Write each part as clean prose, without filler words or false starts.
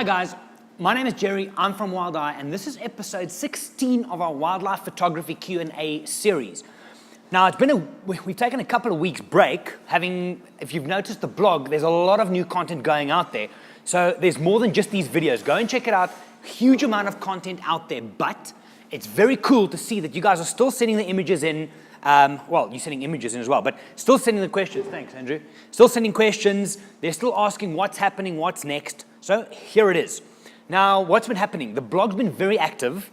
Hi guys, my name is Gerry, I'm from Wild Eye, and this is episode 16 of our wildlife photography Q&A series. Now, we've taken a couple of weeks break, if you've noticed the blog, there's a lot of new content going out there. So there's more than just these videos. Go and check it out. Huge amount of content out there, but it's very cool to see that you guys are still sending the images in. Well, you're sending images in as well, but still sending the questions. Thanks, Andrew. Still sending questions. They're still asking what's happening, what's next. So here it is. Now, what's been happening? The blog's been very active.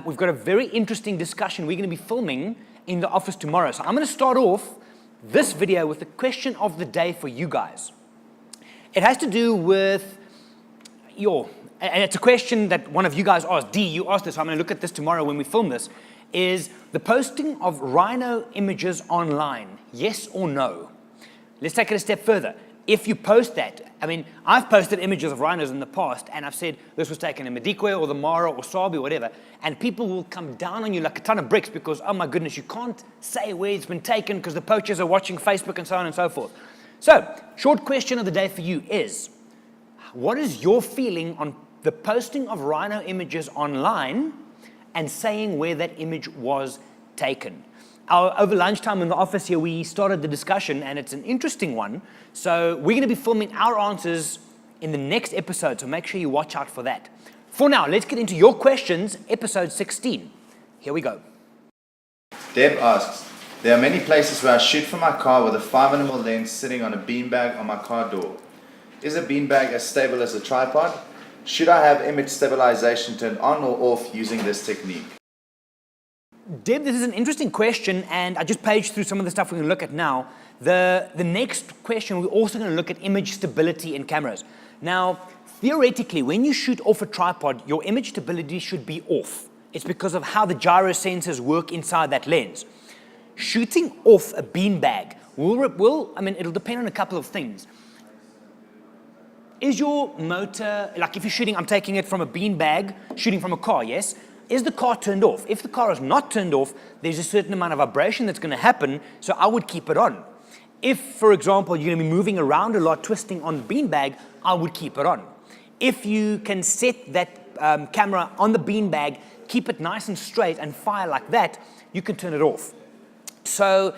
We've got a very interesting discussion we're going to be filming in the office tomorrow. So I'm going to start off this video with the question of the day for you guys. It has to do with and it's a question that one of you guys asked. D, you asked this, so I'm going to look at this tomorrow when we film this, is the posting of rhino images online, yes or no? Let's take it a step further. If you post that, I've posted images of rhinos in the past, and I've said this was taken in Madikwe or the Mara or Sabi or whatever, and people will come down on you like a ton of bricks because, oh my goodness, you can't say where it's been taken because the poachers are watching Facebook and so on and so forth. So, short question of the day for you is, what is your feeling on the posting of rhino images online and saying where that image was taken? Over lunchtime in the office here, we started the discussion, and it's an interesting one. So we're going to be filming our answers in the next episode, so make sure you watch out for that. For now, let's get into your questions, episode 16. Here we go. Deb asks, there are many places where I shoot from my car with a 5mm lens sitting on a beanbag on my car door. Is a beanbag as stable as a tripod? Should I have image stabilization turned on or off using this technique? Deb, this is an interesting question, and I just paged through some of the stuff we're going to look at now. The next question, we're also going to look at image stability in cameras. Now, theoretically, when you shoot off a tripod, your image stability should be off. It's because of how the gyro sensors work inside that lens. Shooting off a beanbag it'll depend on a couple of things. Is your motor, like if you're shooting, I'm taking it from a beanbag, shooting from a car, yes? Is the car turned off? If the car is not turned off, there's a certain amount of vibration that's going to happen, so I would keep it on. If, for example, you're going to be moving around a lot, twisting on the beanbag, I would keep it on. If you can set that camera on the beanbag, keep it nice and straight and fire like that, you can turn it off. So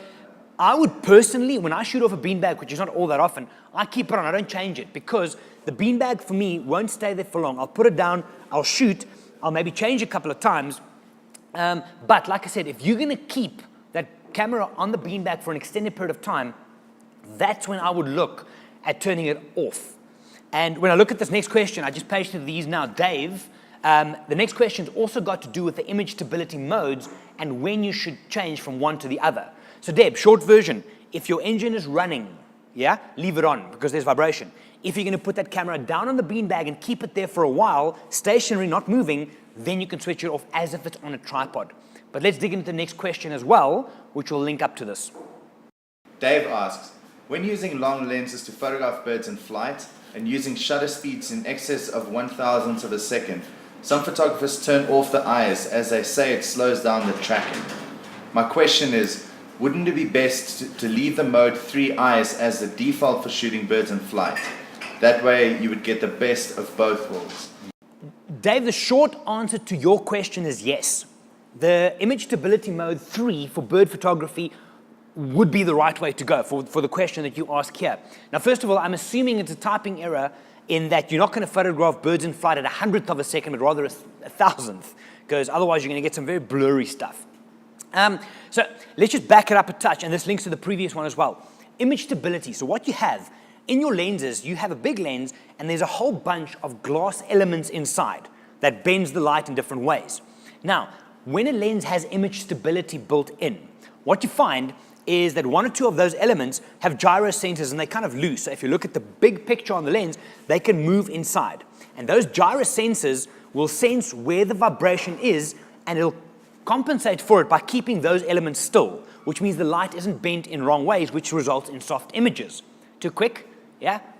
I would personally, when I shoot off a beanbag, which is not all that often, I keep it on, I don't change it, because the beanbag for me won't stay there for long. I'll put it down, I'll shoot, I'll maybe change a couple of times, but like I said, if you're going to keep that camera on the beanbag for an extended period of time, that's when I would look at turning it off. And when I look at this next question, I just pasted these now, Dave, the next question's also got to do with the image stability modes and when you should change from one to the other. So Deb, short version, if your engine is running, leave it on because there's vibration. If you're going to put that camera down on the beanbag and keep it there for a while, stationary, not moving, then you can switch it off as if it's on a tripod. But let's dig into the next question as well, which will link up to this. Dave asks, when using long lenses to photograph birds in flight and using shutter speeds in excess of 1,000th of a second, some photographers turn off the eyes as they say it slows down the tracking. My question is, wouldn't it be best to leave the mode 3 eyes as the default for shooting birds in flight? That way you would get the best of both worlds. Dave, the short answer to your question is yes. The image stability mode 3 for bird photography would be the right way to go for the question that you ask here. Now, first of all, I'm assuming it's a typing error in that you're not going to photograph birds in flight at 100th of a second, but rather a 1,000th, because otherwise you're going to get some very blurry stuff. So let's just back it up a touch, and this links to the previous one as well. Image stability. So what you have in your lenses, you have a big lens, and there's a whole bunch of glass elements inside that bends the light in different ways. Now, when a lens has image stability built in, what you find is that one or two of those elements have gyro sensors, and they're kind of loose. So if you look at the big picture on the lens, they can move inside. And those gyro sensors will sense where the vibration is, and it'll compensate for it by keeping those elements still, which means the light isn't bent in wrong ways, which results in soft images. Too quick?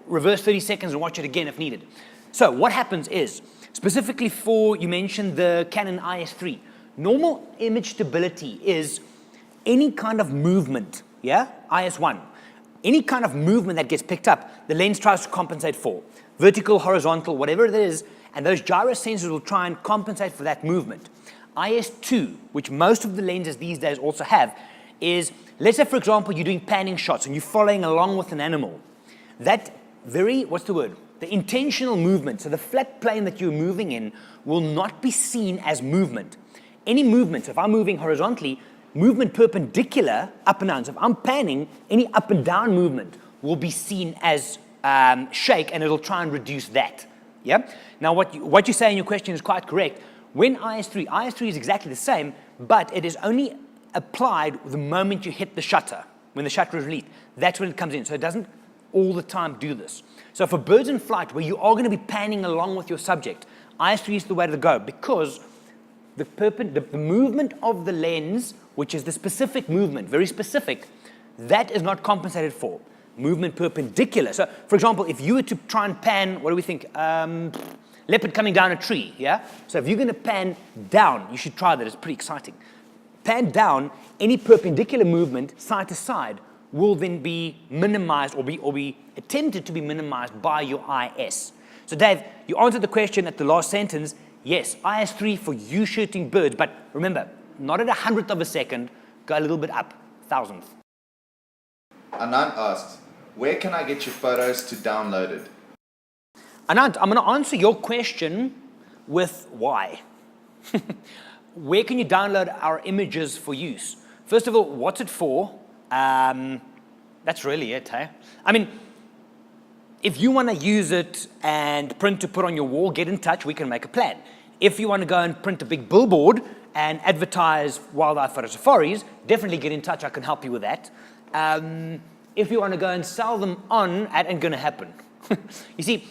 Reverse 30 seconds and watch it again if needed. So what happens is, specifically for, you mentioned the Canon IS3, normal image stability is any kind of movement, IS1, any kind of movement that gets picked up, the lens tries to compensate for. vertical, horizontal, whatever it is, and those gyro sensors will try and compensate for that movement. IS2, which most of the lenses these days also have, is, let's say for example you're doing panning shots and you're following along with an animal. That very, what's the word? The intentional movement, so the flat plane that you're moving in will not be seen as movement. Any movement, so if I'm moving horizontally, movement perpendicular, up and down. So if I'm panning, any up and down movement will be seen as shake, and it'll try and reduce that. Yeah? Now what you say in your question is quite correct. When IS3 is exactly the same, but it is only applied the moment you hit the shutter. When the shutter is released, that's when it comes in. So it doesn't all the time do this. So for birds in flight, where you are going to be panning along with your subject, IS3 is the way to go, because the movement of the lens, which is the specific movement, very specific, that is not compensated for. Movement perpendicular. So, for example, if you were to try and pan, what do we think? Leopard coming down a tree, yeah? So if you're going to pan down, you should try that, it's pretty exciting. Pan down, any perpendicular movement, side to side, will then be minimized or be attempted to be minimized by your IS. So Dave, you answered the question at the last sentence. Yes, IS3 for you shooting birds, but remember, not at a hundredth of a second, go a little bit up, thousandth. Anand asks, where can I get your photos to download it? Anand, I'm going to answer your question with why. Where can you download our images for use? First of all, what's it for? That's really it, hey? I mean, if you want to use it and print to put on your wall, get in touch, we can make a plan. If you want to go and print a big billboard and advertise wildlife photo safaris, definitely get in touch, I can help you with that. If you want to go and sell them on, that ain't going to happen. You see,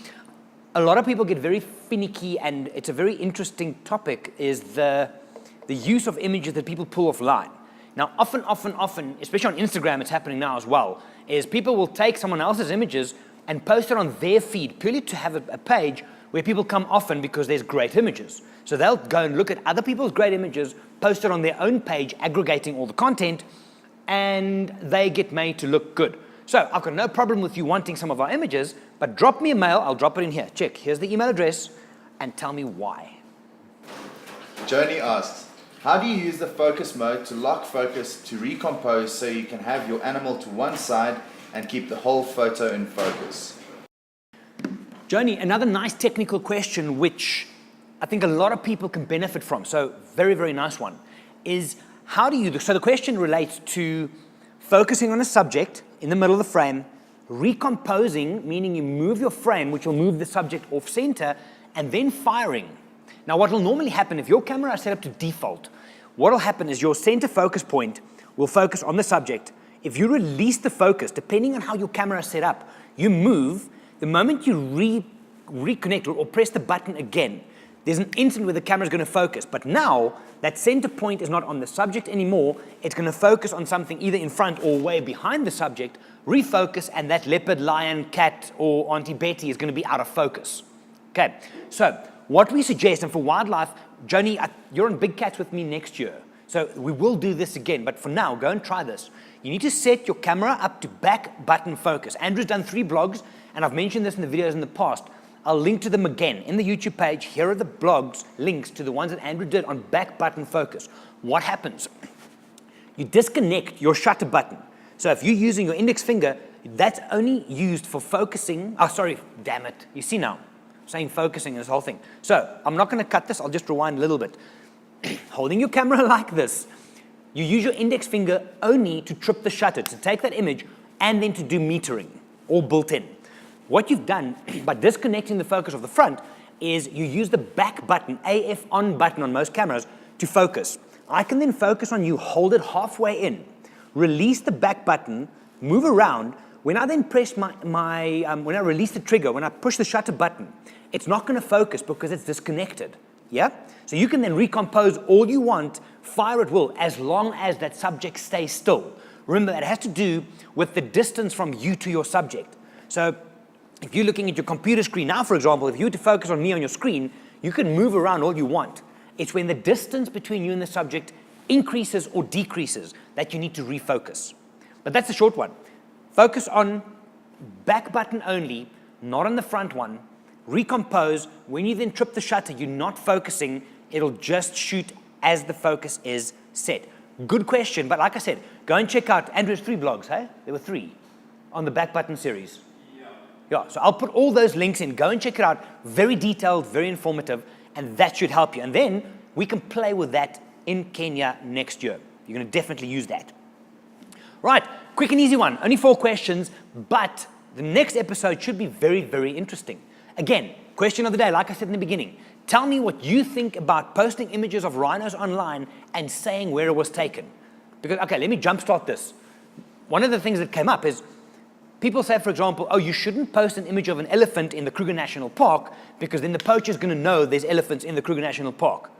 a lot of people get very finicky, and it's a very interesting topic, is the use of images that people pull offline. Now, often, especially on Instagram, it's happening now as well, is people will take someone else's images and post it on their feed, purely to have a page where people come often because there's great images. So they'll go and look at other people's great images, post it on their own page, aggregating all the content, and they get made to look good. So I've got no problem with you wanting some of our images, but drop me a mail, I'll drop it in here. Check, here's the email address, and tell me why. Joni asks, how do you use the focus mode to lock focus to recompose so you can have your animal to one side and keep the whole photo in focus? Joni, another nice technical question which I think a lot of people can benefit from, so very, very nice one, is how do you, so the question relates to focusing on a subject in the middle of the frame, recomposing, meaning you move your frame, which will move the subject off center, and then firing. Now what will normally happen, if your camera is set up to default, what will happen is your center focus point will focus on the subject. If you release the focus, depending on how your camera is set up, you move, the moment you reconnect or press the button again, there's an instant where the camera is going to focus. But now, that center point is not on the subject anymore. It's going to focus on something either in front or way behind the subject, refocus, and that leopard, lion, cat, or Auntie Betty is going to be out of focus. Okay, so what we suggest, and for wildlife, Joni, you're on Big Cats with me next year. So we will do this again, but for now, go and try this. You need to set your camera up to back button focus. Andrew's done 3 blogs, and I've mentioned this in the videos in the past. I'll link to them again in the YouTube page. Here are the blogs, links to the ones that Andrew did on back button focus. What happens? You disconnect your shutter button. So if you're using your index finger, that's only used for focusing. Oh, sorry, damn it. You see now, I'm saying focusing in this whole thing. So I'm not going to cut this. I'll just rewind a little bit. Holding your camera like this, you use your index finger only to trip the shutter, to take that image, and then to do metering, all built in. What you've done by disconnecting the focus of the front is you use the back button, AF on button on most cameras, to focus. I can then focus on you, hold it halfway in, release the back button, move around. When I then press when I release the trigger, when I push the shutter button, it's not going to focus because it's disconnected. Yeah? So you can then recompose all you want, fire at will, as long as that subject stays still. Remember, that has to do with the distance from you to your subject. So if you're looking at your computer screen now, for example, if you were to focus on me on your screen, you can move around all you want. It's when the distance between you and the subject increases or decreases that you need to refocus. But that's the short one. Focus on back button only, not on the front one, recompose. When you then trip the shutter, you're not focusing. It'll just shoot as the focus is set. Good question, but like I said, go and check out Andrew's 3 blogs, hey? There were 3 on the back button series. Yeah, so I'll put all those links in. Go and check it out. Very detailed, very informative, and that should help you. And then we can play with that in Kenya next year. You're going to definitely use that. Right, quick and easy one. Only 4 questions, but the next episode should be very, very interesting. Again, question of the day, like I said in the beginning. Tell me what you think about posting images of rhinos online and saying where it was taken. Because, okay, let me jumpstart this. One of the things that came up is people say, for example, oh, you shouldn't post an image of an elephant in the Kruger National Park because then the poacher's going to know there's elephants in the Kruger National Park.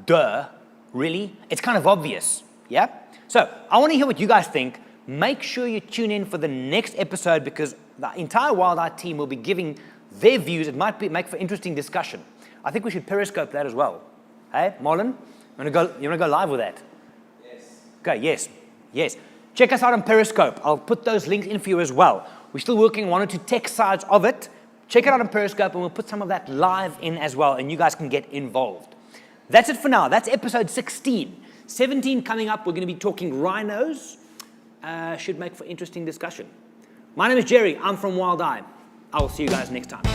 Duh. Really? It's kind of obvious. Yeah? So I want to hear what you guys think. Make sure you tune in for the next episode because the entire Wild Eye team will be giving their views. It might make for interesting discussion. I think we should Periscope that as well. Hey, Marlon? You want to go live with that? Yes. Okay, yes. Yes. Check us out on Periscope. I'll put those links in for you as well. We're still working on 1 or 2 tech sides of it. Check it out on Periscope and we'll put some of that live in as well and you guys can get involved. That's it for now. That's episode 16. 17 coming up. We're going to be talking rhinos. Should make for interesting discussion. My name is Gerry. I'm from Wild Eye. I will see you guys next time.